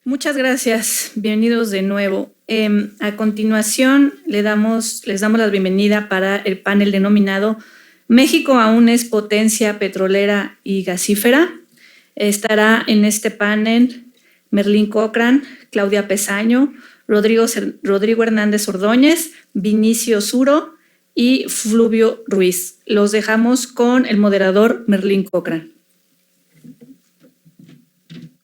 Muchas gracias, bienvenidos de nuevo. A continuación les damos la bienvenida para el panel denominado México aún es potencia petrolera y gasífera. Estará en este panel Merlín Cochran, Claudia Pesaño, Rodrigo Hernández Ordóñez, Vinicio Suro y Fluvio Ruiz. Los dejamos con el moderador Merlín Cochran.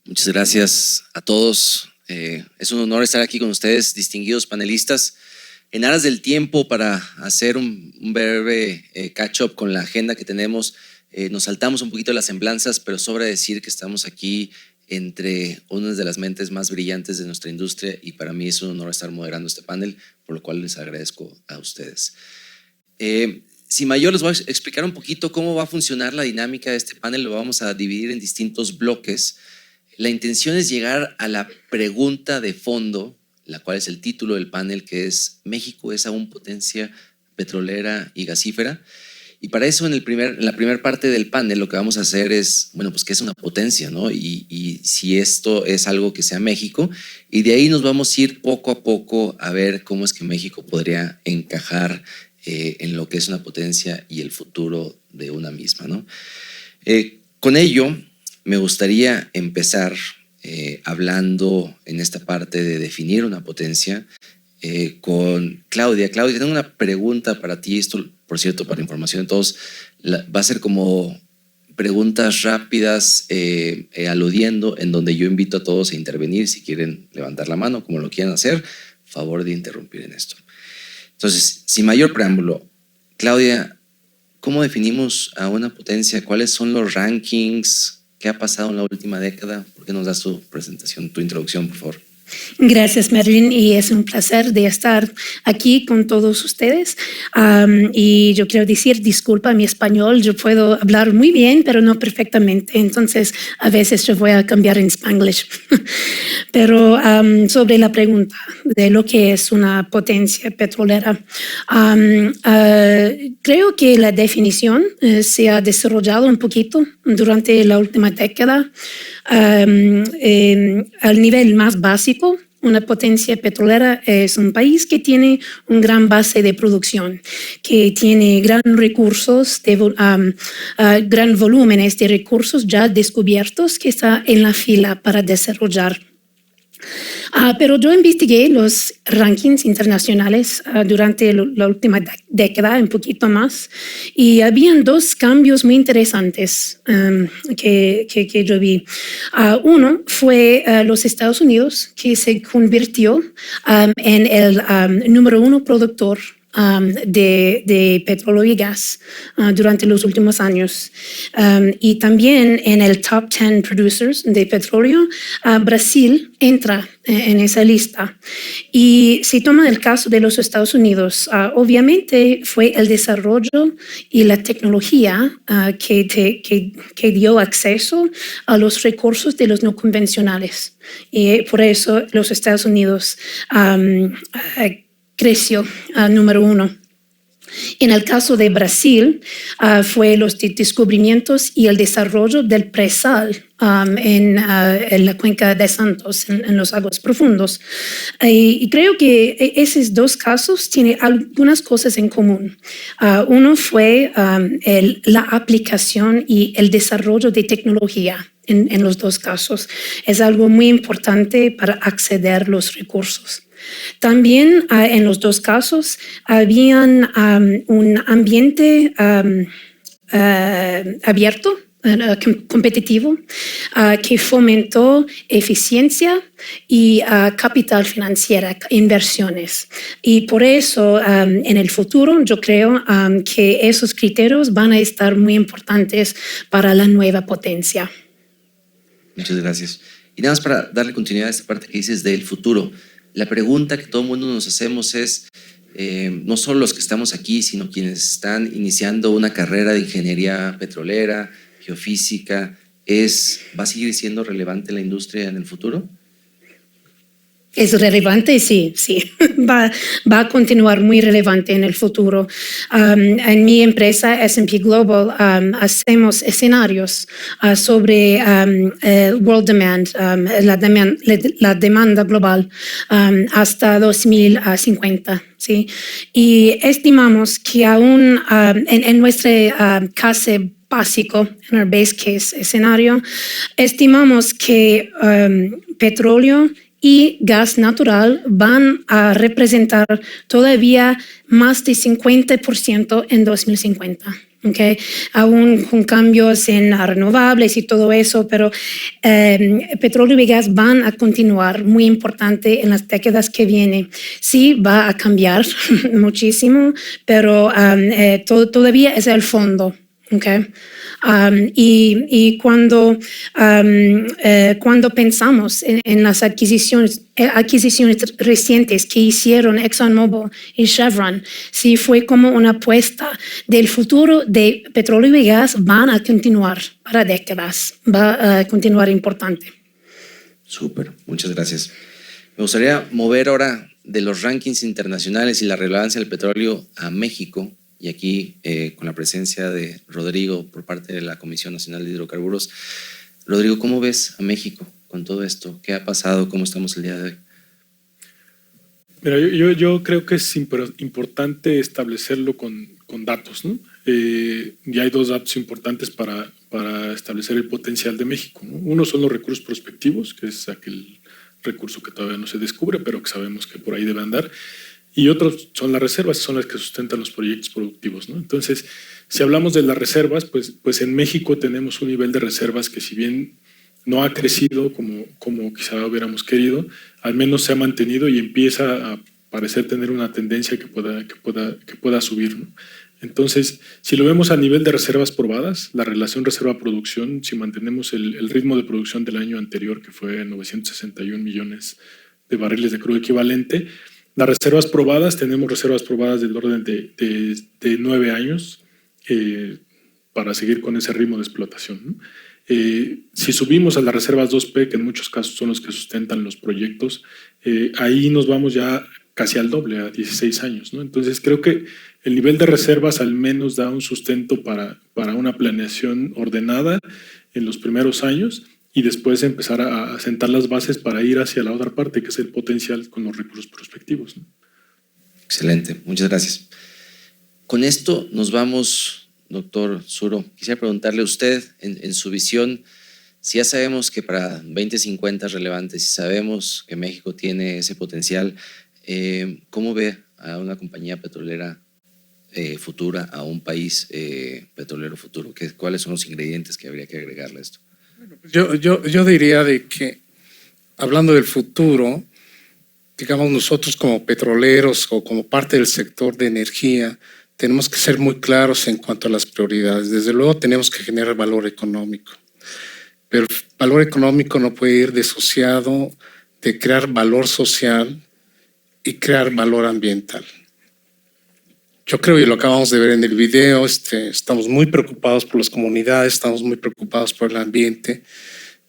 Muchas gracias a todos. Es un honor estar aquí con ustedes, distinguidos panelistas. En aras del tiempo, para hacer un breve catch-up con la agenda que tenemos, nos saltamos un poquito las semblanzas, pero sobra decir que estamos aquí entre unas de las mentes más brillantes de nuestra industria y para mí es un honor estar moderando este panel, por lo cual les agradezco a ustedes. Sin mayor, les voy a explicar un poquito cómo va a funcionar la dinámica de este panel. Lo vamos a dividir en distintos bloques. La intención es llegar a la pregunta de fondo, la cual es el título del panel, que es ¿México es aún potencia petrolera y gasífera? Y para eso en la primera parte del panel lo que vamos a hacer es, bueno, pues ¿qué es una potencia, no? Y si esto es algo que sea México, y de ahí nos vamos a ir poco a poco a ver cómo es que México podría encajar en lo que es una potencia y el futuro de una misma, ¿no? Con ello, me gustaría empezar hablando en esta parte de definir una potencia con Claudia. Claudia, tengo una pregunta para ti. Esto, por cierto, para información de todos, va a ser como preguntas rápidas aludiendo, en donde yo invito a todos a intervenir. Si quieren levantar la mano, como lo quieran hacer, favor de interrumpir en esto. Entonces, sin mayor preámbulo, Claudia, ¿cómo definimos a una potencia? ¿Cuáles son los rankings? ¿Qué ha pasado en la última década? ¿Por qué nos das tu presentación, tu introducción, por favor? Gracias, Merlin, y es un placer de estar aquí con todos ustedes. Y yo quiero decir, disculpa mi español, yo puedo hablar muy bien, pero no perfectamente, entonces a veces yo voy a cambiar en Spanglish. Pero sobre la pregunta de lo que es una potencia petrolera, creo que la definición se ha desarrollado un poquito durante la última década. Al nivel más básico, una potencia petrolera es un país que tiene una gran base de producción, que tiene grandes recursos, gran volúmenes de recursos ya descubiertos que está en la fila para desarrollar. Pero yo investigué los rankings internacionales durante la última década, un poquito más, y habían dos cambios muy interesantes que yo vi. Uno fue los Estados Unidos, que se convirtió en el número uno productor de petróleo y gas durante los últimos años. Y también en el top 10 producers de petróleo, Brasil entra en esa lista. Y si toma el caso de los Estados Unidos, obviamente fue el desarrollo y la tecnología que dio acceso a los recursos de los no convencionales. Y por eso los Estados Unidos creció número uno. En el caso de Brasil, fue los descubrimientos y el desarrollo del presal en la cuenca de Santos, en los aguas profundos. Y creo que esos dos casos tienen algunas cosas en común. Uno fue la aplicación y el desarrollo de tecnología. En los dos casos es algo muy importante para acceder a los recursos. También en los dos casos habían un ambiente abierto, competitivo, que fomentó eficiencia y capital financiera, inversiones. Y por eso en el futuro yo creo que esos criterios van a estar muy importantes para la nueva potencia. Muchas gracias. Y nada más para darle continuidad a esta parte que dices del futuro. La pregunta que todo el mundo nos hacemos es, no solo los que estamos aquí, sino quienes están iniciando una carrera de ingeniería petrolera, geofísica, ¿va a seguir siendo relevante la industria en el futuro? Es relevante, sí, va a continuar muy relevante en el futuro. En mi empresa S&P Global hacemos escenarios sobre world demand, la demanda global hasta 2050. ¿Sí? Y estimamos que aún en nuestra case básico, en el base case escenario, estimamos que petróleo y gas natural van a representar todavía más de 50% en 2050. Okay. Aún con cambios en renovables y todo eso, pero petróleo y gas van a continuar muy importante en las décadas que vienen. Sí, va a cambiar muchísimo, pero todavía es el fondo. Okay. Y cuando pensamos en las adquisiciones recientes que hicieron ExxonMobil y Chevron, sí fue como una apuesta del futuro de petróleo y gas van a continuar para décadas, va a continuar importante. Súper, muchas gracias. Me gustaría mover ahora de los rankings internacionales y la relevancia del petróleo a México. Y aquí, con la presencia de Rodrigo por parte de la Comisión Nacional de Hidrocarburos. Rodrigo, ¿cómo ves a México con todo esto? ¿Qué ha pasado? ¿Cómo estamos el día de hoy? Mira, yo creo que es importante establecerlo con datos, ¿no? Y hay dos datos importantes para establecer el potencial de México, ¿no? Uno son los recursos prospectivos, que es aquel recurso que todavía no se descubre, pero que sabemos que por ahí debe andar. Y otros son las reservas, son las que sustentan los proyectos productivos, ¿no? Entonces, si hablamos de las reservas, pues en México tenemos un nivel de reservas que, si bien no ha crecido como quizá hubiéramos querido, al menos se ha mantenido y empieza a parecer tener una tendencia que pueda subir, ¿no? Entonces, si lo vemos a nivel de reservas probadas, la relación reserva-producción, si mantenemos el ritmo de producción del año anterior, que fue 961 millones de barriles de crudo equivalente, las reservas probadas, tenemos reservas probadas del orden de 9 años para seguir con ese ritmo de explotación, ¿no? Si subimos a las reservas 2P, que en muchos casos son los que sustentan los proyectos, ahí nos vamos ya casi al doble, a 16 años, ¿no? Entonces creo que el nivel de reservas al menos da un sustento para una planeación ordenada en los primeros años, y después empezar a sentar las bases para ir hacia la otra parte, que es el potencial con los recursos prospectivos, ¿no? Excelente, muchas gracias. Con esto nos vamos, doctor Zuro. Quisiera preguntarle a usted, en su visión, si ya sabemos que para 2050 es relevante, si sabemos que México tiene ese potencial, ¿cómo ve a una compañía petrolera futura, a un país petrolero futuro? ¿Cuáles son los ingredientes que habría que agregarle a esto? Yo diría de que, hablando del futuro, digamos, nosotros como petroleros o como parte del sector de energía, tenemos que ser muy claros en cuanto a las prioridades. Desde luego tenemos que generar valor económico, pero el valor económico no puede ir disociado de crear valor social y crear valor ambiental. Yo creo, y lo acabamos de ver en el video, estamos muy preocupados por las comunidades, estamos muy preocupados por el ambiente,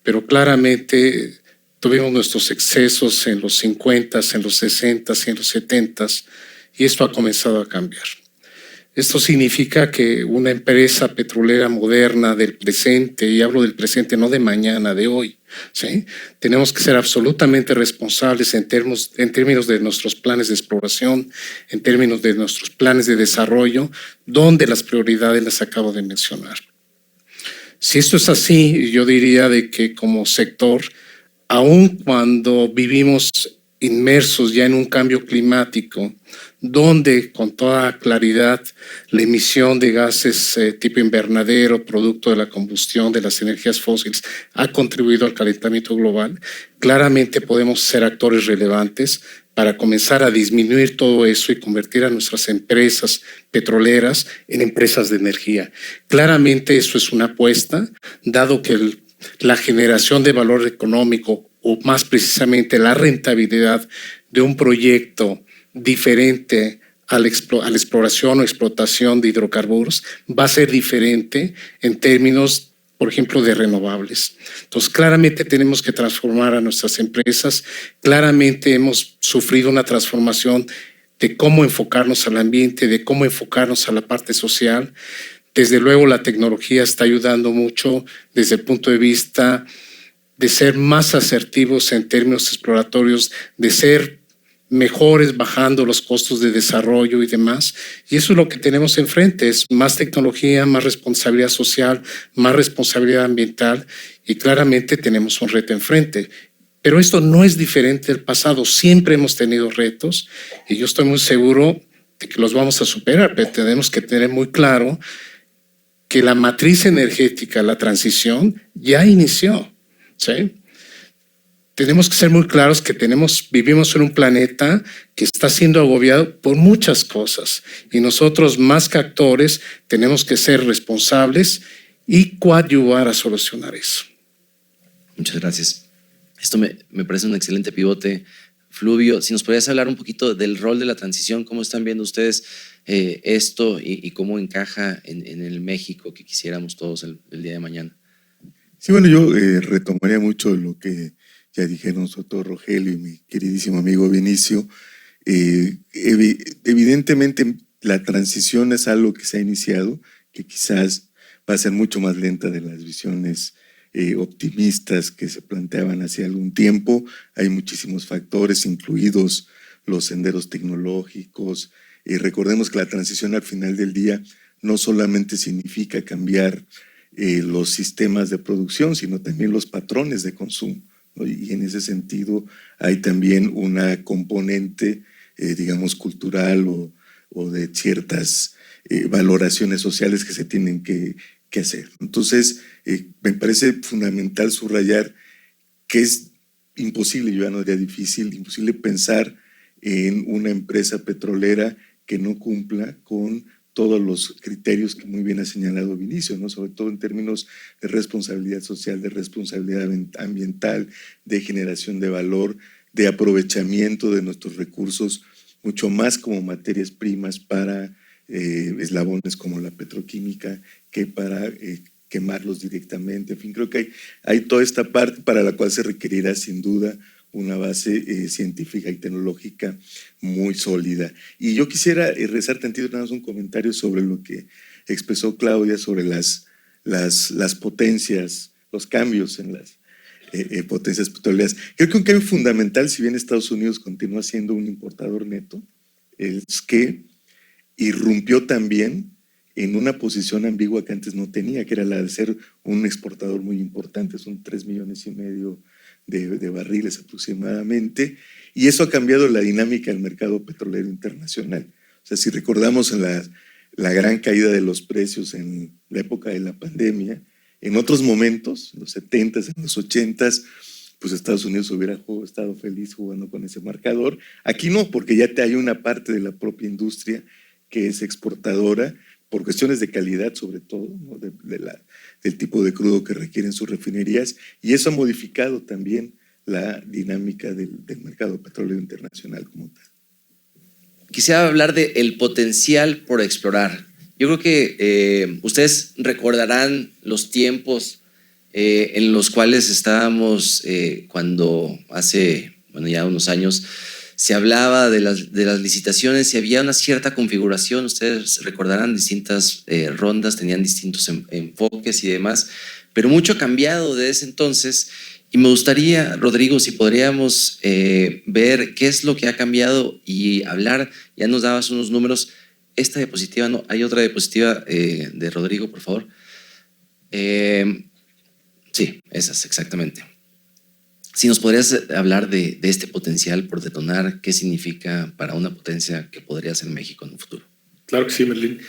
pero claramente tuvimos nuestros excesos en los 50, en los 60 y en los 70, y esto ha comenzado a cambiar. Esto significa que una empresa petrolera moderna del presente, y hablo del presente, no de mañana, de hoy, ¿sí? Tenemos que ser absolutamente responsables en términos de nuestros planes de exploración, en términos de nuestros planes de desarrollo, donde las prioridades las acabo de mencionar. Si esto es así, yo diría de que como sector, aun cuando vivimos inmersos ya en un cambio climático, donde con toda claridad la emisión de gases tipo invernadero, producto de la combustión de las energías fósiles, ha contribuido al calentamiento global, claramente podemos ser actores relevantes para comenzar a disminuir todo eso y convertir a nuestras empresas petroleras en empresas de energía. Claramente eso es una apuesta, dado que la generación de valor económico, o más precisamente la rentabilidad de un proyecto diferente a la exploración o explotación de hidrocarburos, va a ser diferente en términos por ejemplo, de renovables. Entonces, claramente tenemos que transformar a nuestras empresas. Claramente hemos sufrido una transformación de cómo enfocarnos al ambiente, de cómo enfocarnos a la parte social. Desde luego, la tecnología está ayudando mucho desde el punto de vista de ser más asertivos en términos exploratorios, de ser mejores bajando los costos de desarrollo y demás. Y eso es lo que tenemos enfrente, es más tecnología, más responsabilidad social, más responsabilidad ambiental, y claramente tenemos un reto enfrente. Pero esto no es diferente del pasado, siempre hemos tenido retos y yo estoy muy seguro de que los vamos a superar, pero tenemos que tener muy claro que la matriz energética, la transición, ya inició, ¿sí? Tenemos que ser muy claros que vivimos en un planeta que está siendo agobiado por muchas cosas y nosotros, más que actores, tenemos que ser responsables y coadyuvar a solucionar eso. Muchas gracias. Esto me parece un excelente pivote. Fluvio, si nos podrías hablar un poquito del rol de la transición, cómo están viendo ustedes esto y cómo encaja en el México que quisiéramos todos el día de mañana. Sí, bueno, yo retomaría mucho lo que ya dijeron sobre Rogelio y mi queridísimo amigo Vinicio. Evidentemente la transición es algo que se ha iniciado, que quizás va a ser mucho más lenta de las visiones optimistas que se planteaban hace algún tiempo. Hay muchísimos factores, incluidos los senderos tecnológicos. Recordemos que la transición al final del día no solamente significa cambiar los sistemas de producción, sino también los patrones de consumo, ¿no? Y en ese sentido hay también una componente, digamos, cultural o de ciertas valoraciones sociales que se tienen que hacer. Entonces, me parece fundamental subrayar que es imposible, yo ya no diría difícil, imposible pensar en una empresa petrolera que no cumpla con todos los criterios que muy bien ha señalado Vinicio, ¿no? Sobre todo en términos de responsabilidad social, de responsabilidad ambiental, de generación de valor, de aprovechamiento de nuestros recursos, mucho más como materias primas para eslabones como la petroquímica que para quemarlos directamente. En fin, creo que hay toda esta parte para la cual se requerirá sin duda una base científica y tecnológica muy sólida. Y yo quisiera rezar tantito, nada más un comentario sobre lo que expresó Claudia sobre las potencias, los cambios en las potencias petroleras. Creo que un cambio fundamental, si bien Estados Unidos continúa siendo un importador neto, es que irrumpió también en una posición ambigua que antes no tenía, que era la de ser un exportador muy importante, son 3,5 millones de barriles aproximadamente, y eso ha cambiado la dinámica del mercado petrolero internacional. O sea, si recordamos en la gran caída de los precios en la época de la pandemia, en otros momentos, en los 70s, en los 80s, pues Estados Unidos hubiera estado feliz jugando con ese marcador. Aquí no, porque ya hay una parte de la propia industria que es exportadora, por cuestiones de calidad sobre todo, ¿no? del tipo de crudo que requieren sus refinerías, y eso ha modificado también la dinámica del mercado petrolero internacional como tal. Quisiera hablar del potencial por explorar. Yo creo que ustedes recordarán los tiempos en los cuales estábamos cuando hace, ya unos años, se hablaba de las licitaciones y había una cierta configuración. Ustedes recordarán distintas rondas, tenían distintos enfoques y demás, pero mucho ha cambiado desde ese entonces. Y me gustaría, Rodrigo, si podríamos ver qué es lo que ha cambiado y hablar. Ya nos dabas unos números. Esta diapositiva, no, hay otra diapositiva de Rodrigo, por favor. Sí, esas, exactamente. Si nos podrías hablar de este potencial por detonar, ¿qué significa para una potencia que podría ser México en un futuro? Claro que sí, Merlín.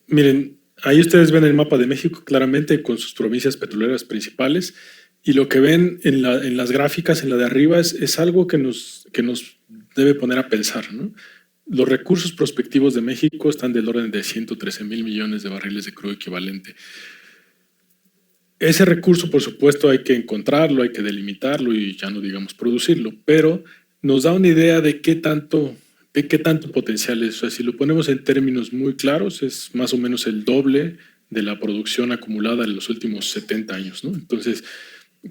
Miren, ahí ustedes ven el mapa de México claramente con sus provincias petroleras principales, y lo que ven en las gráficas, en la de arriba, es algo que nos debe poner a pensar, ¿no? Los recursos prospectivos de México están del orden de 113,000 millones de barriles de crudo equivalente. Ese recurso, por supuesto, hay que encontrarlo, hay que delimitarlo y ya no digamos producirlo, pero nos da una idea de qué tanto potencial es. O sea, si lo ponemos en términos muy claros, es más o menos el doble de la producción acumulada en los últimos 70 años, ¿no? Entonces,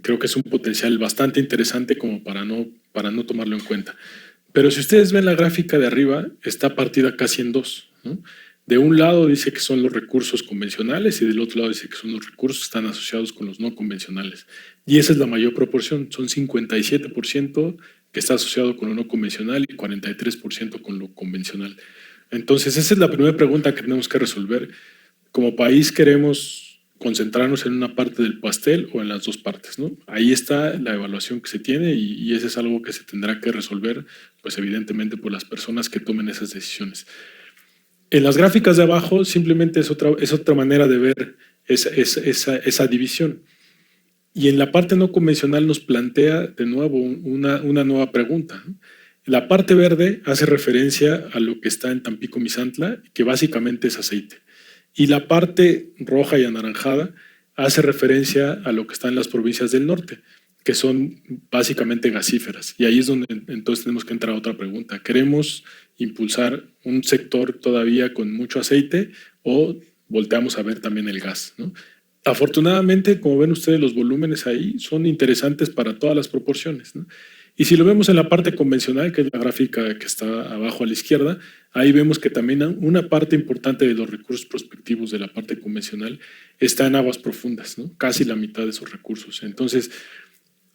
creo que es un potencial bastante interesante como para no tomarlo en cuenta. Pero si ustedes ven la gráfica de arriba, está partida casi en dos, ¿no? De un lado dice que son los recursos convencionales y del otro lado dice que son los recursos que están asociados con los no convencionales. Y esa es la mayor proporción, son 57% que está asociado con lo no convencional y 43% con lo convencional. Entonces, esa es la primera pregunta que tenemos que resolver. Como país queremos concentrarnos en una parte del pastel o en las dos partes, ¿no? Ahí está la evaluación que se tiene y eso es algo que se tendrá que resolver, pues evidentemente por las personas que tomen esas decisiones. En las gráficas de abajo simplemente es otra manera de ver esa división. Y en la parte no convencional nos plantea de nuevo una nueva pregunta, ¿no? La parte verde hace referencia a lo que está en Tampico Misantla, que básicamente es aceite. Y la parte roja y anaranjada hace referencia a lo que está en las provincias del norte, que son básicamente gasíferas. Y ahí es donde entonces tenemos que entrar a otra pregunta. ¿Queremos impulsar un sector todavía con mucho aceite o volteamos a ver también el gas, ¿no? Afortunadamente, como ven ustedes, los volúmenes ahí son interesantes para todas las proporciones, ¿no? Y si lo vemos en la parte convencional, que es la gráfica que está abajo a la izquierda, ahí vemos que también una parte importante de los recursos prospectivos de la parte convencional está en aguas profundas, ¿no? Casi la mitad de esos recursos. Entonces,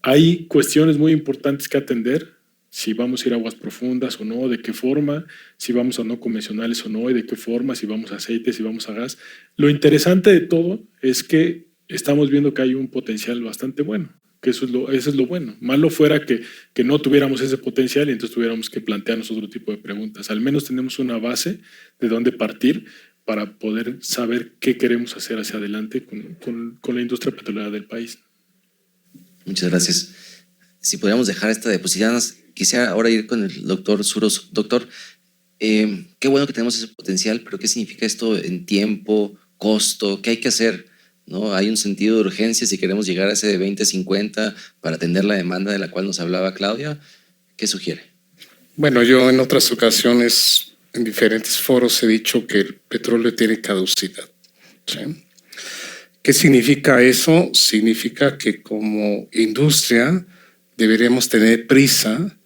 hay cuestiones muy importantes que atender, si vamos a ir a aguas profundas o no, de qué forma, si vamos a no convencionales o no, y de qué forma, si vamos a aceite, si vamos a gas. Lo interesante de todo es que estamos viendo que hay un potencial bastante bueno, que eso es lo bueno. Malo fuera que no tuviéramos ese potencial y entonces tuviéramos que plantearnos otro tipo de preguntas. Al menos tenemos una base de dónde partir para poder saber qué queremos hacer hacia adelante con la industria petrolera del país. Muchas gracias. Si podríamos dejar esta diapositiva, quisiera ahora ir con el doctor Suros. Doctor, qué bueno que tenemos ese potencial, pero ¿qué significa esto en tiempo, costo? ¿Qué hay que hacer? ¿No? Hay un sentido de urgencia si queremos llegar a ese de 2050 para atender la demanda de la cual nos hablaba Claudia. ¿Qué sugiere? Bueno, yo en otras ocasiones, en diferentes foros, he dicho que el petróleo tiene caducidad, ¿sí? ¿Qué significa eso? Significa que como industria deberíamos tener prisa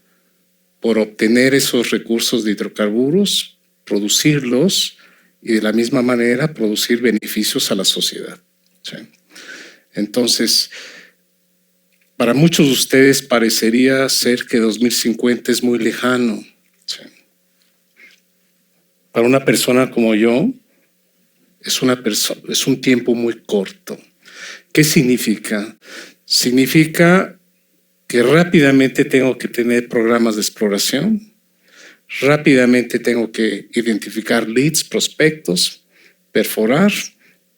por obtener esos recursos de hidrocarburos, producirlos y de la misma manera producir beneficios a la sociedad, ¿sí? Entonces, para muchos de ustedes parecería ser que 2050 es muy lejano, ¿sí? Para una persona como yo, es un tiempo muy corto. ¿Qué significa? Significa que rápidamente tengo que tener programas de exploración, rápidamente tengo que identificar leads, prospectos, perforar,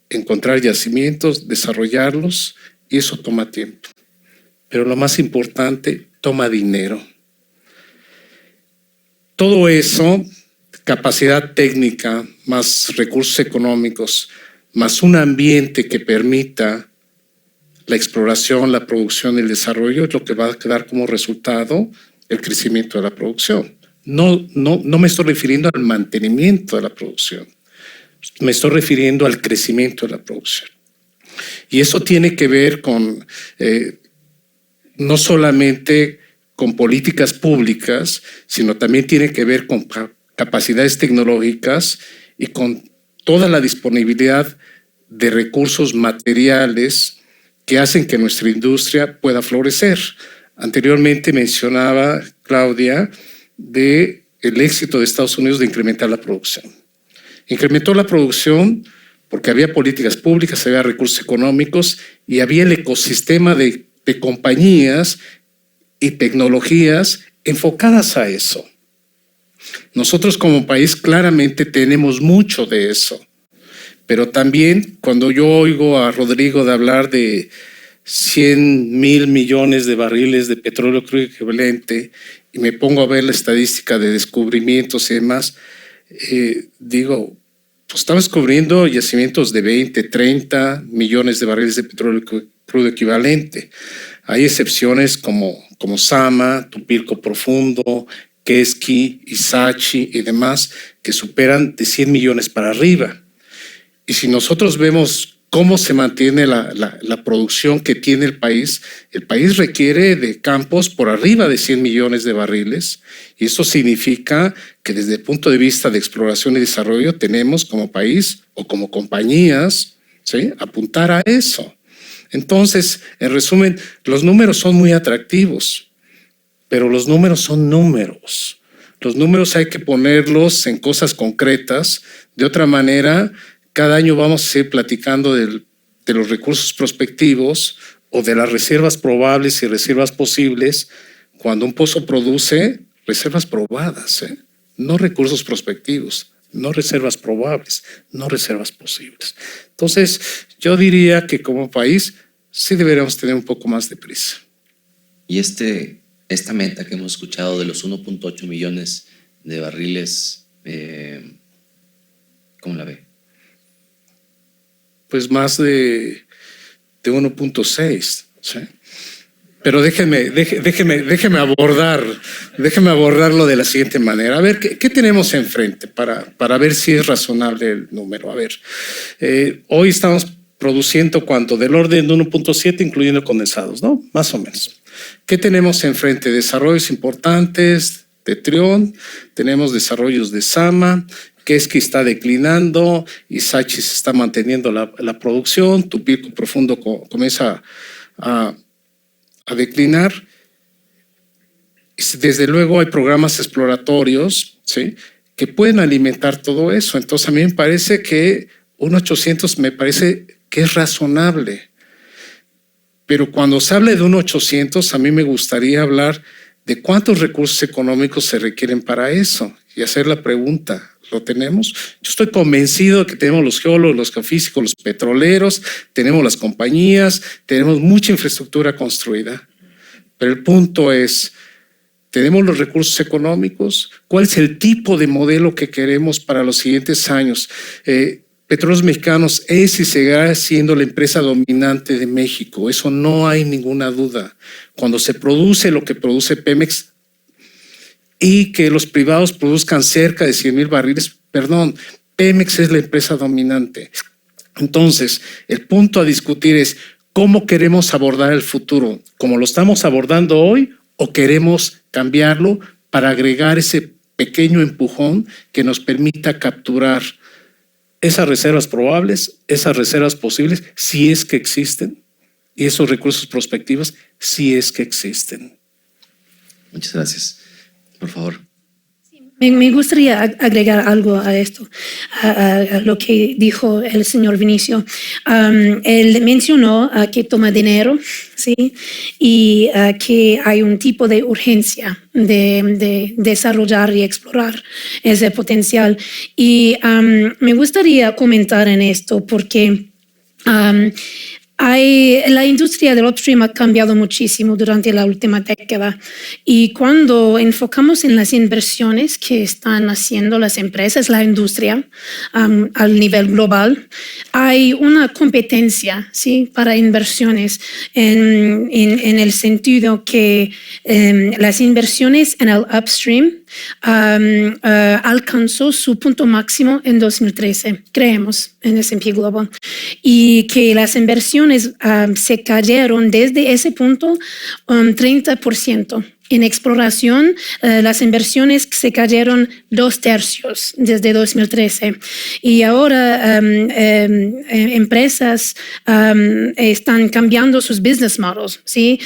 encontrar yacimientos, desarrollarlos, y eso toma tiempo. Pero lo más importante, toma dinero. Todo eso, capacidad técnica, más recursos económicos, más un ambiente que permita la exploración, la producción y el desarrollo, es lo que va a quedar como resultado el crecimiento de la producción. No me estoy refiriendo al mantenimiento de la producción, me estoy refiriendo al crecimiento de la producción. Y eso tiene que ver con no solamente con políticas públicas, sino también tiene que ver con capacidades tecnológicas y con toda la disponibilidad de recursos materiales que hacen que nuestra industria pueda florecer. Anteriormente mencionaba Claudia del éxito de Estados Unidos de incrementar la producción. Incrementó la producción porque había políticas públicas, había recursos económicos y había el ecosistema de compañías y tecnologías enfocadas a eso. Nosotros como país claramente tenemos mucho de eso, pero también cuando yo oigo a Rodrigo de hablar de 100,000 millones de barriles de petróleo crudo equivalente y me pongo a ver la estadística de descubrimientos y demás, digo, pues estamos descubriendo yacimientos de 20, 30 millones de barriles de petróleo crudo equivalente. Hay excepciones como Sama, Tupilco Profundo, Quesqui, Ixachi y demás que superan de 100 millones para arriba. Y si nosotros vemos cómo se mantiene la producción que tiene el país requiere de campos por arriba de 100 millones de barriles. Y eso significa que desde el punto de vista de exploración y desarrollo tenemos como país o como compañías, ¿sí?, apuntar a eso. Entonces, en resumen, los números son muy atractivos, pero los números son números. Los números hay que ponerlos en cosas concretas. De otra manera, cada año vamos a ir platicando de los recursos prospectivos o de las reservas probables y reservas posibles cuando un pozo produce reservas probadas, no recursos prospectivos, no reservas probables, no reservas posibles. Entonces, yo diría que como país sí deberíamos tener un poco más de prisa. Y esta meta que hemos escuchado de los 1.8 millones de barriles, ¿cómo la ve? Pues más de 1.6, ¿sí? Pero déjeme abordarlo de la siguiente manera. A ver, ¿qué tenemos enfrente para ver si es razonable el número? A ver, hoy estamos produciendo ¿cuánto? Del orden de 1.7, incluyendo condensados, ¿no? Más o menos. ¿Qué tenemos enfrente? Desarrollos importantes de Trión, tenemos desarrollos de Zama, Quesqui está declinando, Ixachi se está manteniendo la producción, Tupilco Profundo comienza a declinar. Desde luego hay programas exploratorios, ¿sí?, que pueden alimentar todo eso. Entonces a mí me parece que un 800 me parece que es razonable. Pero cuando se hable de un 800, a mí me gustaría hablar de cuántos recursos económicos se requieren para eso y hacer la pregunta. ¿Lo tenemos? Yo estoy convencido de que tenemos los geólogos, los geofísicos, los petroleros, tenemos las compañías, tenemos mucha infraestructura construida. Pero el punto es, ¿tenemos los recursos económicos? ¿Cuál es el tipo de modelo que queremos para los siguientes años? Petróleos Mexicanos es y seguirá siendo la empresa dominante de México. Eso no hay ninguna duda. Cuando se produce lo que produce Pemex, y que los privados produzcan cerca de 100,000 barriles, Pemex es la empresa dominante. Entonces, el punto a discutir es cómo queremos abordar el futuro, como lo estamos abordando hoy, o queremos cambiarlo para agregar ese pequeño empujón que nos permita capturar esas reservas probables, esas reservas posibles, si es que existen, y esos recursos prospectivos, si es que existen. Muchas gracias. Por favor. Me gustaría agregar algo a esto, a lo que dijo el señor Vinicio. Él mencionó que toma dinero, ¿sí?, y que hay un tipo de urgencia de desarrollar y explorar ese potencial. Y me gustaría comentar en esto porque la industria del upstream ha cambiado muchísimo durante la última década y cuando enfocamos en las inversiones que están haciendo las empresas, la industria al nivel global, hay una competencia, ¿sí?, para inversiones en el sentido que las inversiones en el upstream alcanzó su punto máximo en 2013, creemos, en S&P Global, y que las inversiones se cayeron desde ese punto 30%. En exploración, las inversiones se cayeron 2/3 desde 2013. Y ahora empresas están cambiando sus business models, ¿sí?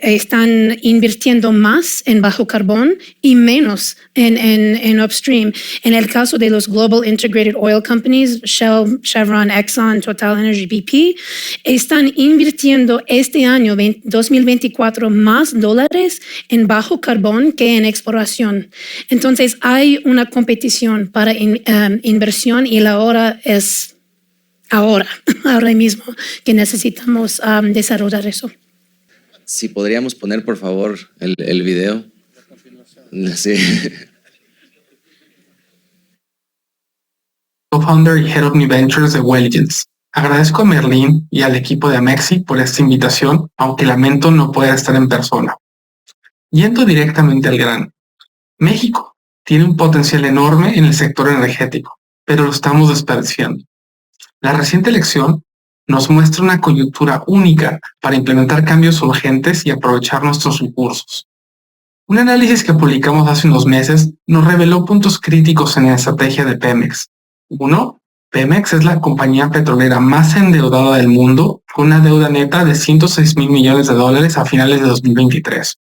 Están invirtiendo más en bajo carbón y menos en upstream. En el caso de los Global Integrated Oil Companies, Shell, Chevron, Exxon, Total Energy, BP, están invirtiendo este año 2024 más dólares en bajo carbón que en exploración. Entonces hay una competición para inversión y la hora es ahora mismo que necesitamos desarrollar eso. Si podríamos poner por favor el video. Sí. Co-founder y Head of New Ventures de Welligence. Agradezco a Merlin y al equipo de Amexi por esta invitación, aunque lamento no poder estar en persona. Yendo directamente al grano. México, tiene un potencial enorme en el sector energético, pero lo estamos desperdiciando. La reciente elección nos muestra una coyuntura única para implementar cambios urgentes y aprovechar nuestros recursos. Un análisis que publicamos hace unos meses nos reveló puntos críticos en la estrategia de Pemex. Uno, Pemex es la compañía petrolera más endeudada del mundo, con una deuda neta de 106 mil millones de dólares a finales de 2023.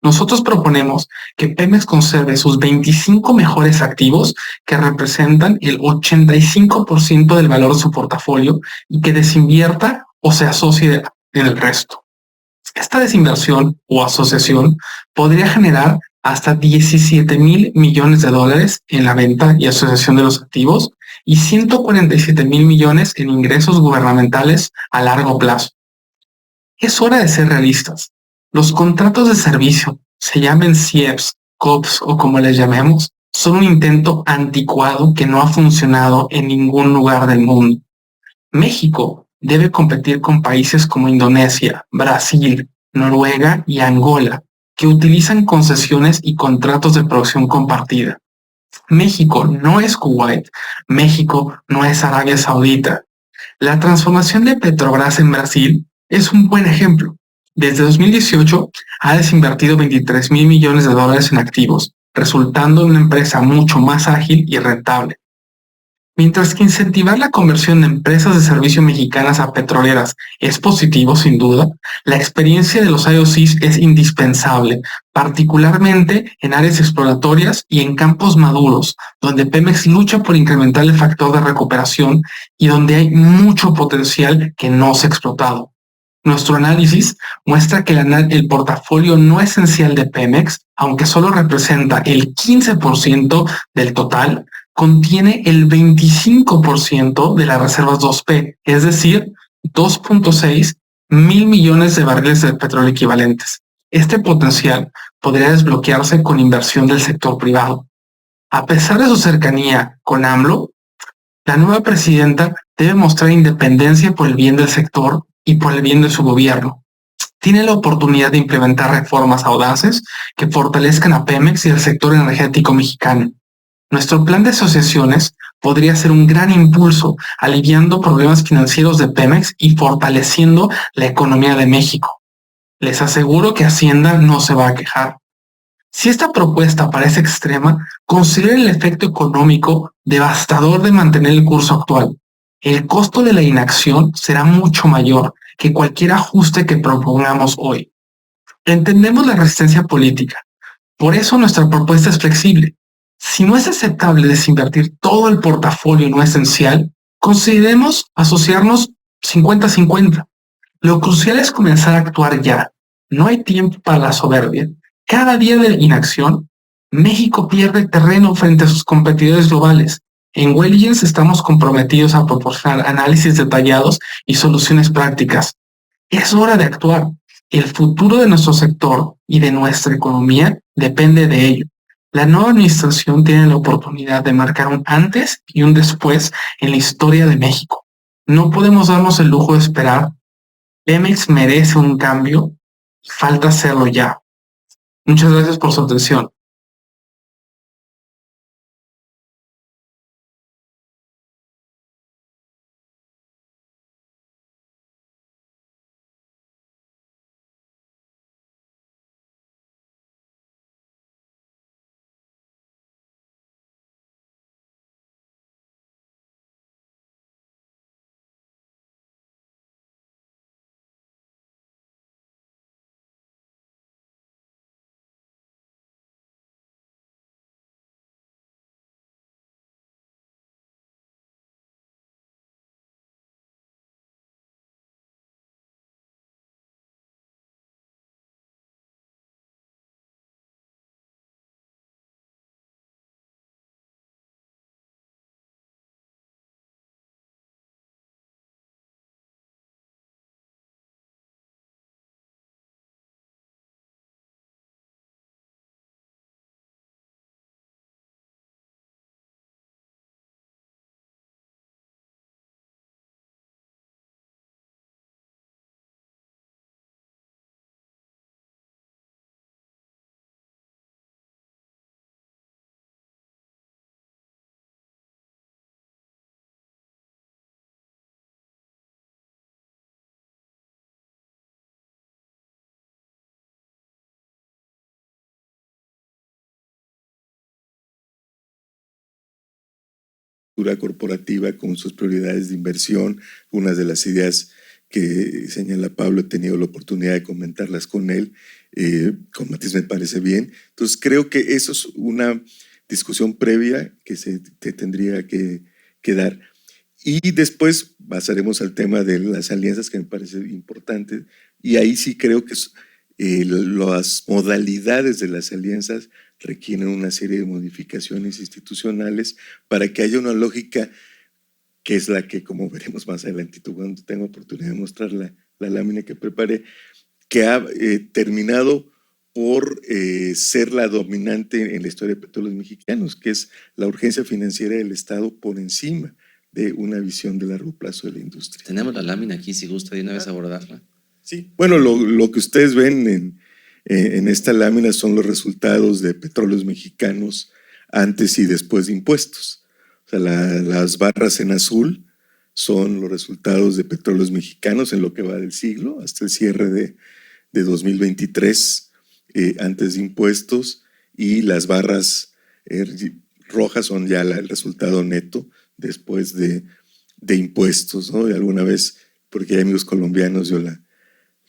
Nosotros proponemos que Pemex conserve sus 25 mejores activos que representan el 85% del valor de su portafolio y que desinvierta o se asocie en el resto. Esta desinversión o asociación podría generar hasta 17 mil millones de dólares en la venta y asociación de los activos y 147 mil millones en ingresos gubernamentales a largo plazo. Es hora de ser realistas. Los contratos de servicio, se llamen CIEPs, COPs o como les llamemos, son un intento anticuado que no ha funcionado en ningún lugar del mundo. México debe competir con países como Indonesia, Brasil, Noruega y Angola, que utilizan concesiones y contratos de producción compartida. México no es Kuwait, México no es Arabia Saudita. La transformación de Petrobras en Brasil es un buen ejemplo. Desde 2018 ha desinvertido 23 mil millones de dólares en activos, resultando en una empresa mucho más ágil y rentable. Mientras que incentivar la conversión de empresas de servicio mexicanas a petroleras es positivo sin duda, la experiencia de los IOCs es indispensable, particularmente en áreas exploratorias y en campos maduros, donde Pemex lucha por incrementar el factor de recuperación y donde hay mucho potencial que no se ha explotado. Nuestro análisis muestra que el portafolio no esencial de Pemex, aunque solo representa el 15% del total, contiene el 25% de las reservas 2P, es decir, 2.6 mil millones de barriles de petróleo equivalentes. Este potencial podría desbloquearse con inversión del sector privado. A pesar de su cercanía con AMLO, la nueva presidenta debe mostrar independencia por el bien del sector y por el bien de su gobierno. Tiene la oportunidad de implementar reformas audaces que fortalezcan a Pemex y al sector energético mexicano. Nuestro plan de asociaciones podría ser un gran impulso, aliviando problemas financieros de Pemex y fortaleciendo la economía de México. Les aseguro que Hacienda no se va a quejar. Si esta propuesta parece extrema, consideren el efecto económico devastador de mantener el curso actual. El costo de la inacción será mucho mayor que cualquier ajuste que propongamos hoy. Entendemos la resistencia política. Por eso nuestra propuesta es flexible. Si no es aceptable desinvertir todo el portafolio no esencial, consideremos asociarnos 50-50. Lo crucial es comenzar a actuar ya. No hay tiempo para la soberbia. Cada día de inacción, México pierde terreno frente a sus competidores globales. En Welligence estamos comprometidos a proporcionar análisis detallados y soluciones prácticas. Es hora de actuar. El futuro de nuestro sector y de nuestra economía depende de ello. La nueva administración tiene la oportunidad de marcar un antes y un después en la historia de México. No podemos darnos el lujo de esperar. Pemex merece un cambio y falta hacerlo ya. Muchas gracias por su atención. cultura corporativa con sus prioridades de inversión, unas de las ideas que señala Pablo, he tenido la oportunidad de comentarlas con él, con Matiz me parece bien. Entonces creo que eso es una discusión previa que se tendría que dar. Y después pasaremos al tema de las alianzas, que me parece importante, y ahí sí creo que las modalidades de las alianzas requieren una serie de modificaciones institucionales para que haya una lógica que es la que, como veremos más adelantito cuando tenga oportunidad de mostrar la lámina que preparé, que ha terminado por ser la dominante en la historia de petróleos mexicanos, que es la urgencia financiera del Estado por encima de una visión de largo plazo de la industria. Tenemos la lámina aquí, si gusta de una vez abordarla. Sí, bueno, lo que ustedes ven en esta lámina son los resultados de petróleos mexicanos antes y después de impuestos. O sea, las barras en azul son los resultados de petróleos mexicanos en lo que va del siglo, hasta el cierre de 2023, antes de impuestos, y las barras rojas son ya el resultado neto después de impuestos, ¿no? Y alguna vez, porque hay amigos colombianos, yo la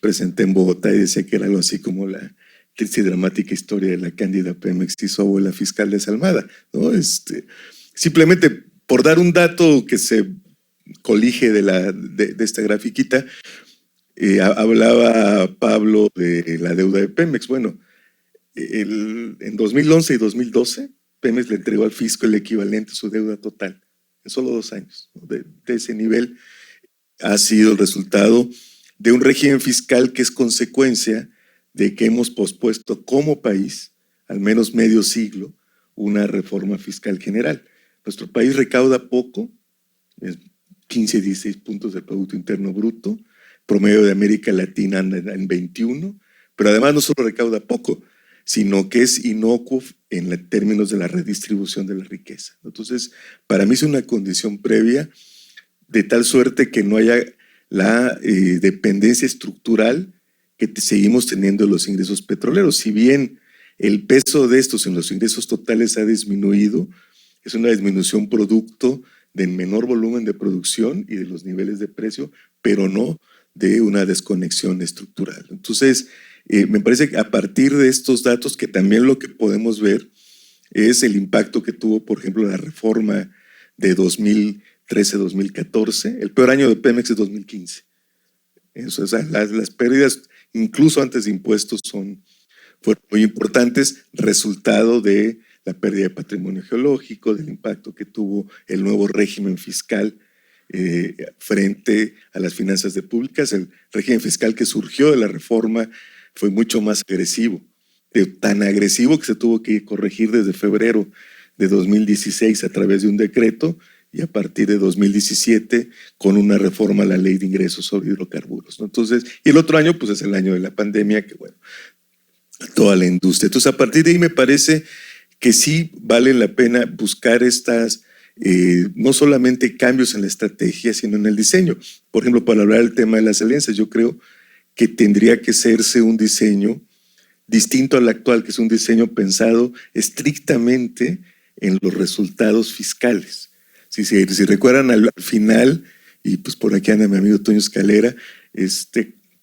presenté en Bogotá y decía que era algo así como la triste y dramática historia de la Cándida Pemex y su abuela fiscal desalmada, ¿no? Simplemente por dar un dato que se colige de esta grafiquita, hablaba Pablo de la deuda de Pemex. Bueno, en 2011 y 2012, Pemex le entregó al fisco el equivalente a su deuda total en solo 2 años, ¿no? De ese nivel ha sido el resultado de un régimen fiscal que es consecuencia de que hemos pospuesto como país, al menos medio siglo, una reforma fiscal general. Nuestro país recauda poco, 15, 16 puntos del Producto Interno Bruto, promedio de América Latina anda en 21, pero además no solo recauda poco, sino que es inocuo en términos de la redistribución de la riqueza. Entonces, para mí es una condición previa de tal suerte que no haya la dependencia estructural que seguimos teniendo en los ingresos petroleros. Si bien el peso de estos en los ingresos totales ha disminuido, es una disminución producto del menor volumen de producción y de los niveles de precio, pero no de una desconexión estructural. Entonces, me parece que a partir de estos datos, que también lo que podemos ver es el impacto que tuvo, por ejemplo, la reforma de 2013-2014, el peor año de Pemex es 2015. Eso, o sea, las pérdidas, incluso antes de impuestos, fueron muy importantes, resultado de la pérdida de patrimonio geológico, del impacto que tuvo el nuevo régimen fiscal frente a las finanzas públicas. El régimen fiscal que surgió de la reforma fue mucho más agresivo, tan agresivo que se tuvo que corregir desde febrero de 2016 a través de un decreto, y a partir de 2017 con una reforma a la Ley de Ingresos sobre Hidrocarburos, ¿no? Entonces, y el otro año pues es el año de la pandemia, que bueno, toda la industria. Entonces, a partir de ahí me parece que sí vale la pena buscar estas, no solamente cambios en la estrategia, sino en el diseño. Por ejemplo, para hablar del tema de las alianzas, yo creo que tendría que hacerse un diseño distinto al actual, que es un diseño pensado estrictamente en los resultados fiscales. Si recuerdan al final, y pues por aquí anda mi amigo Toño Escalera,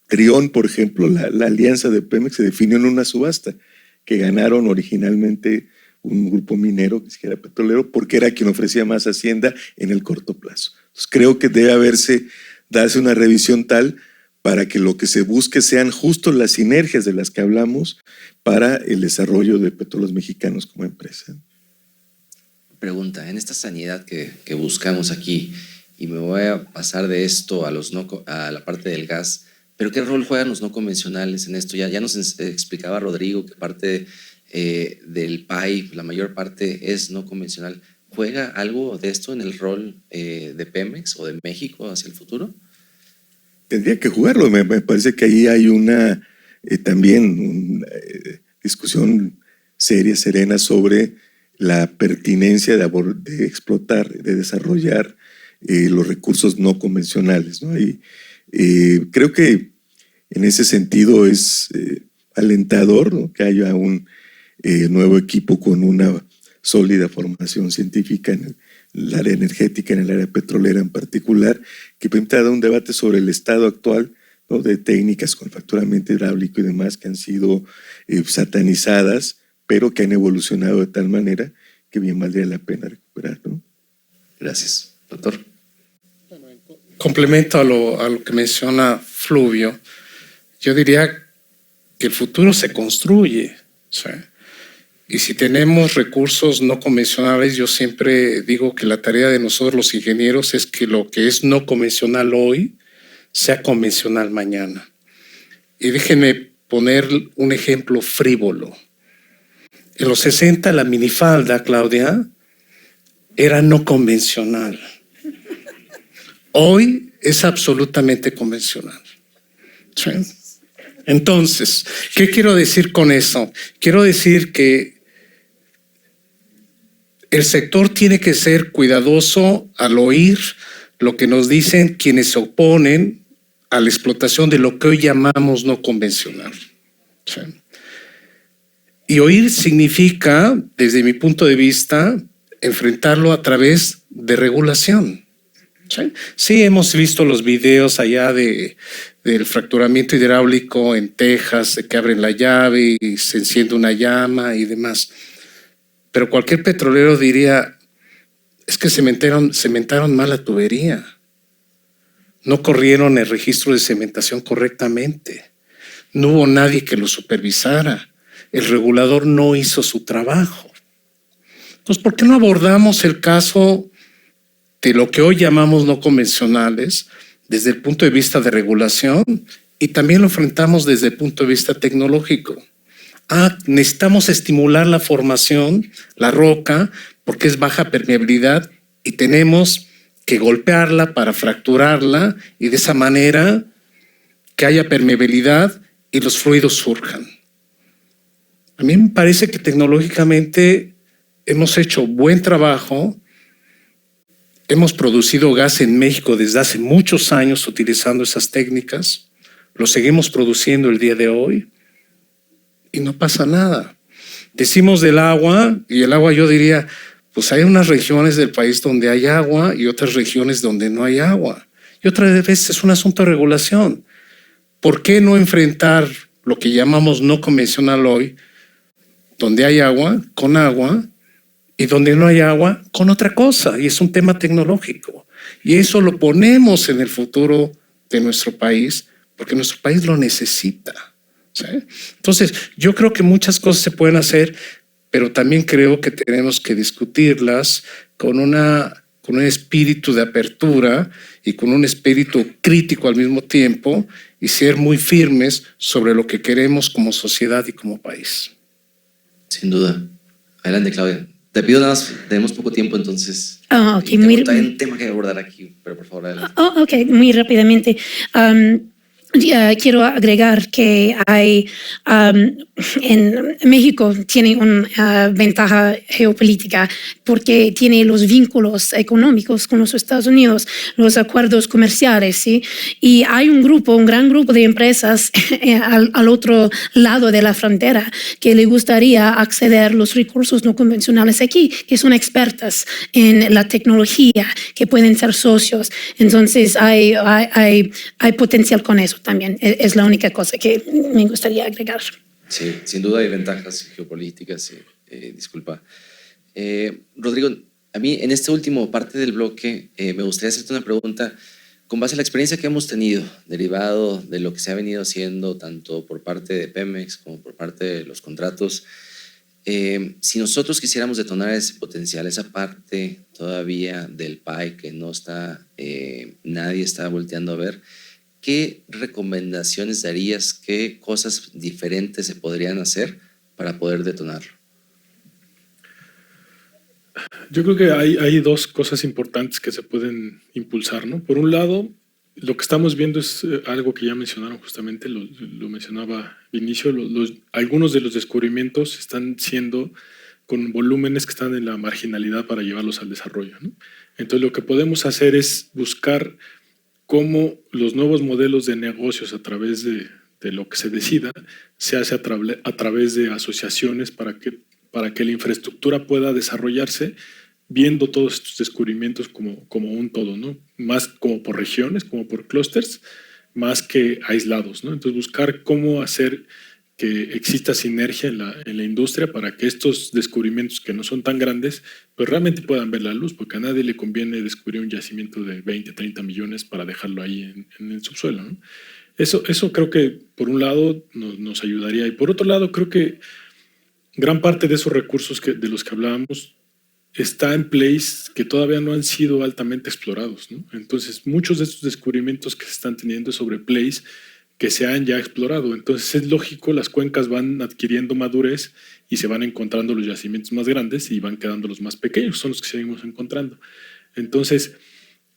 Trión, por ejemplo, la alianza de Pemex se definió en una subasta que ganaron originalmente un grupo minero, que era petrolero, porque era quien ofrecía más hacienda en el corto plazo. Entonces creo que debe darse una revisión tal para que lo que se busque sean justo las sinergias de las que hablamos para el desarrollo de Petróleos Mexicanos como empresa. Pregunta, en esta sanidad que buscamos aquí, y me voy a pasar de esto a la parte del gas, pero ¿qué rol juegan los no convencionales en esto? Ya nos explicaba Rodrigo que parte del PAI, la mayor parte es no convencional. ¿Juega algo de esto en el rol de Pemex o de México hacia el futuro? Tendría que jugarlo. Me parece que ahí hay una discusión seria, serena sobre la pertinencia de explotar, de desarrollar los recursos no convencionales, ¿no? Y creo que en ese sentido es alentador, ¿no?, que haya un nuevo equipo con una sólida formación científica el área energética, en el área petrolera en particular, que permita dar un debate sobre el estado actual, ¿no?, de técnicas con fracturamiento hidráulico y demás que han sido satanizadas, pero que han evolucionado de tal manera que bien valdría la pena recuperar, ¿no? Gracias. Doctor. Complemento a lo que menciona Fluvio, yo diría que el futuro se construye, ¿sí? Y si tenemos recursos no convencionales, yo siempre digo que la tarea de nosotros los ingenieros es que lo que es no convencional hoy sea convencional mañana. Y déjenme poner un ejemplo frívolo. En los 60 la minifalda, Claudia, era no convencional. Hoy es absolutamente convencional. ¿Sí? Entonces, ¿qué quiero decir con eso? Quiero decir que el sector tiene que ser cuidadoso al oír lo que nos dicen quienes se oponen a la explotación de lo que hoy llamamos no convencional. ¿Sí? Y oír significa, desde mi punto de vista, enfrentarlo a través de regulación. ¿Sí? Sí, hemos visto los videos allá del fracturamiento hidráulico en Texas, de que abren la llave y se enciende una llama y demás. Pero cualquier petrolero diría, es que cementaron mal la tubería. No corrieron el registro de cementación correctamente. No hubo nadie que lo supervisara. El regulador no hizo su trabajo. Entonces, ¿por qué no abordamos el caso de lo que hoy llamamos no convencionales desde el punto de vista de regulación y también lo enfrentamos desde el punto de vista tecnológico? Necesitamos estimular la formación, la roca, porque es baja permeabilidad y tenemos que golpearla para fracturarla y de esa manera que haya permeabilidad y los fluidos surjan. A mí me parece que tecnológicamente hemos hecho buen trabajo. Hemos producido gas en México desde hace muchos años utilizando esas técnicas. Lo seguimos produciendo el día de hoy y no pasa nada. Decimos del agua, y el agua yo diría, pues hay unas regiones del país donde hay agua y otras regiones donde no hay agua. Y otra vez es un asunto de regulación. ¿Por qué no enfrentar lo que llamamos no convencional hoy, donde hay agua, con agua, y donde no hay agua, con otra cosa? Y es un tema tecnológico. Y eso lo ponemos en el futuro de nuestro país, porque nuestro país lo necesita. ¿Sí? Entonces, yo creo que muchas cosas se pueden hacer, pero también creo que tenemos que discutirlas con un espíritu de apertura y con un espíritu crítico al mismo tiempo y ser muy firmes sobre lo que queremos como sociedad y como país. Sin duda. Adelante, Claudia. Te pido nada más, tenemos poco tiempo, entonces Okay, hay un tema que abordar aquí, pero por favor, adelante. Ok, muy rápidamente. Quiero agregar que hay en México tiene una ventaja geopolítica porque tiene los vínculos económicos con los Estados Unidos, los acuerdos comerciales, ¿sí? Y hay un gran grupo de empresas al otro lado de la frontera que le gustaría acceder a los recursos no convencionales aquí, que son expertas en la tecnología, que pueden ser socios. Entonces hay potencial con eso también. Es la única cosa que me gustaría agregar. Sí, sin duda hay ventajas geopolíticas. Disculpa. Rodrigo, a mí en esta última parte del bloque me gustaría hacerte una pregunta con base a la experiencia que hemos tenido, derivado de lo que se ha venido haciendo tanto por parte de Pemex como por parte de los contratos. Si nosotros quisiéramos detonar ese potencial, esa parte todavía del pie que no está, nadie está volteando a ver, ¿qué recomendaciones darías? ¿Qué cosas diferentes se podrían hacer para poder detonarlo? Yo creo que hay dos cosas importantes que se pueden impulsar, ¿no? Por un lado, lo que estamos viendo es algo que ya mencionaron justamente, lo mencionaba Vinicio, algunos de los descubrimientos están siendo con volúmenes que están en la marginalidad para llevarlos al desarrollo, ¿no? Entonces lo que podemos hacer es buscar cómo los nuevos modelos de negocios a través de lo que se decida se hace a través de asociaciones para que la infraestructura pueda desarrollarse viendo todos estos descubrimientos como un todo, ¿no? Más como por regiones, como por clústeres, más que aislados, ¿no? Entonces buscar cómo hacer que exista sinergia en la industria para que estos descubrimientos que no son tan grandes, pues realmente puedan ver la luz, porque a nadie le conviene descubrir un yacimiento de 20, 30 millones para dejarlo ahí en el subsuelo, ¿no? Eso creo que por un lado nos ayudaría, y por otro lado creo que gran parte de esos recursos de los que hablábamos está en plays que todavía no han sido altamente explorados, ¿no? Entonces, muchos de estos descubrimientos que se están teniendo es sobre plays que se han ya explorado. Entonces, es lógico, las cuencas van adquiriendo madurez y se van encontrando los yacimientos más grandes y van quedando los más pequeños, son los que seguimos encontrando. Entonces,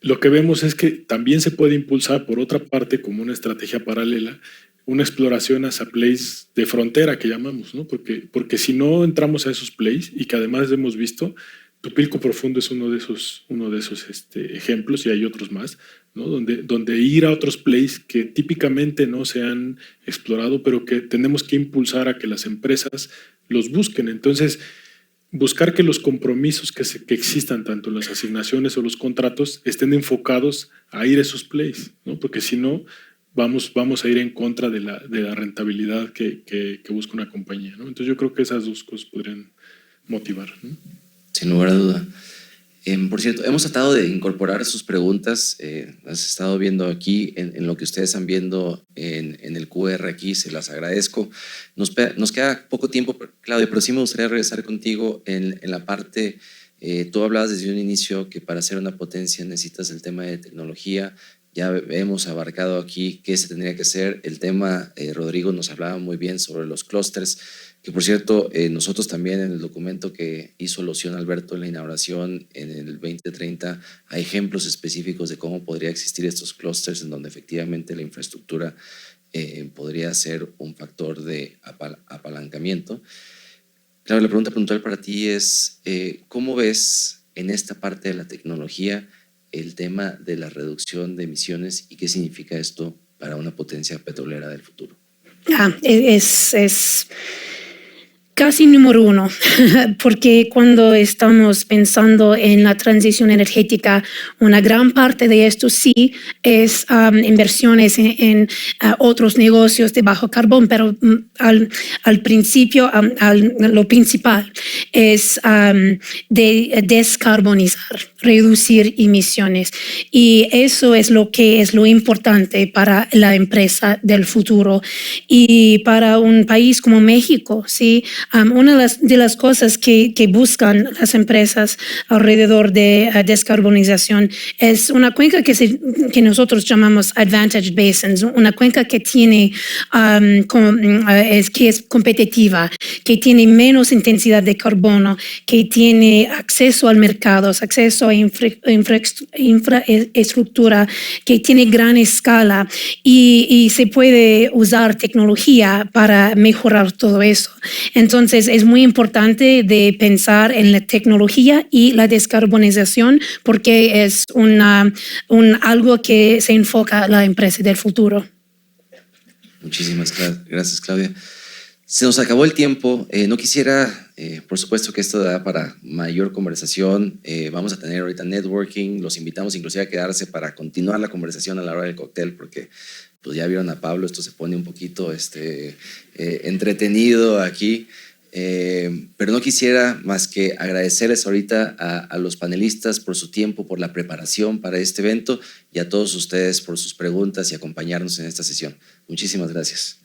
lo que vemos es que también se puede impulsar por otra parte como una estrategia paralela una exploración hacia plays de frontera que llamamos, ¿no? Porque si no entramos a esos plays, y que además hemos visto, Tupilco Profundo es uno de esos ejemplos, y hay otros más, ¿no? Donde ir a otros plays que típicamente no se han explorado, pero que tenemos que impulsar a que las empresas los busquen. Entonces, buscar que los compromisos que existan, tanto en las asignaciones o los contratos, estén enfocados a ir a esos plays, ¿no? Porque si no, vamos a ir en contra de la rentabilidad que busca una compañía, ¿no? Entonces yo creo que esas dos cosas podrían motivar, ¿no? Sin lugar a duda. Por cierto, hemos tratado de incorporar sus preguntas, las he estado viendo aquí en lo que ustedes están viendo en el QR aquí, se las agradezco. Nos queda poco tiempo, Claudia, pero sí me gustaría regresar contigo en la parte, tú hablabas desde un inicio que para ser una potencia necesitas el tema de tecnología. Ya hemos abarcado aquí qué se tendría que hacer. El tema, Rodrigo nos hablaba muy bien sobre los clústeres, que por cierto, nosotros también en el documento que hizo loción Alberto en la inauguración en el 2030, hay ejemplos específicos de cómo podría existir estos clústeres en donde efectivamente la infraestructura podría ser un factor de apalancamiento. Claro, la pregunta puntual para ti es, ¿cómo ves en esta parte de la tecnología el tema de la reducción de emisiones y qué significa esto para una potencia petrolera del futuro? Es casi número uno, porque cuando estamos pensando en la transición energética, una gran parte de esto sí es inversiones en otros negocios de bajo carbón, pero al principio, lo principal es de descarbonizar, reducir emisiones, y eso es lo que es lo importante para la empresa del futuro y para un país como México, ¿sí? Una de las cosas que buscan las empresas alrededor de descarbonización es una cuenca que nosotros llamamos Advantage Basins, una cuenca que tiene que es competitiva, que tiene menos intensidad de carbono, que tiene acceso al mercado, acceso a infraestructura, que tiene gran escala y se puede usar tecnología para mejorar todo eso. Entonces, es muy importante de pensar en la tecnología y la descarbonización porque es algo que se enfoca a la empresa del futuro. Muchísimas gracias, Claudia. Se nos acabó el tiempo. No quisiera, por supuesto que esto da para mayor conversación. Vamos a tener ahorita networking. Los invitamos inclusive a quedarse para continuar la conversación a la hora del cóctel, porque pues ya vieron a Pablo, esto se pone un poquito entretenido aquí. Pero no quisiera más que agradecerles ahorita a los panelistas por su tiempo, por la preparación para este evento y a todos ustedes por sus preguntas y acompañarnos en esta sesión. Muchísimas gracias.